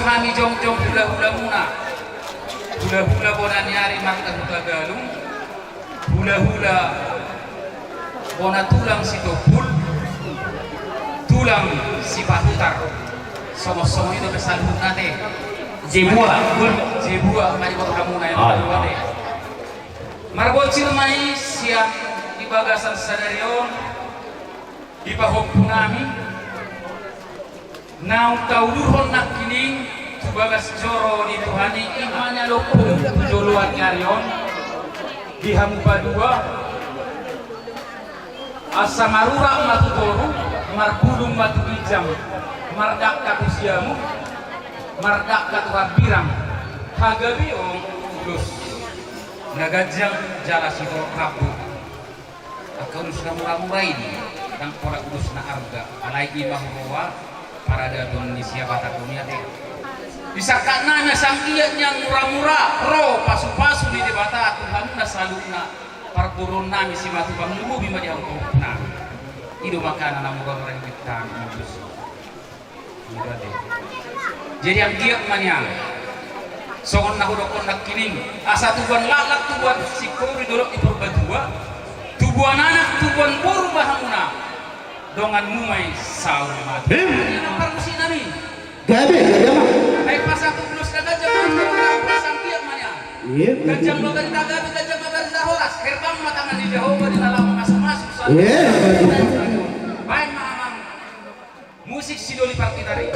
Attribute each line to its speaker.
Speaker 1: hami jong-jong hula-hula muna. Hula-hula bona nyari makan hula galung. Hula-hula bona tulang si topul. Tulang si patutar. Somo-somo itu kesalun nate. Jebua mari buat kamu na yang deh. Marbot silmai siap di bagasan sadarion di pahok punami. Nau tauluhon nak kining tubagas joro di Tuhani imanya lokung tujoluan nyarion di hamupa dua asa marura matu toru marbulung matu ijam mardak katusiamu mardak katuran pirang hagabi om ulus nagajang jala sito rabu akau sudah murah-murah ini dan pola ulus na arga alai imah roa para dadon ni siapa takunya deh bisa karena sangkiat yang murah-murah ro pasu-pasu di debata Tuhan na saluna parturun nami si matu bangumu bima di angkau na itu makanan na murah-murah kita ulus jadi yang giat manyang songon nahudokon nak kining asa tubuan lalak tubuan sikori dolok itu berdua tubuan anak tubuan buru bahamuna dongan mumai saur mati ini nomor musi nami
Speaker 2: gabe mah
Speaker 1: naik pasang tulus ka gajah pasang giat manyang gajah lo dari tagabi gajah magari dahoras herbang matangan di Jehovah di dalam masuk-masuk baik mamang musik sidoli partitari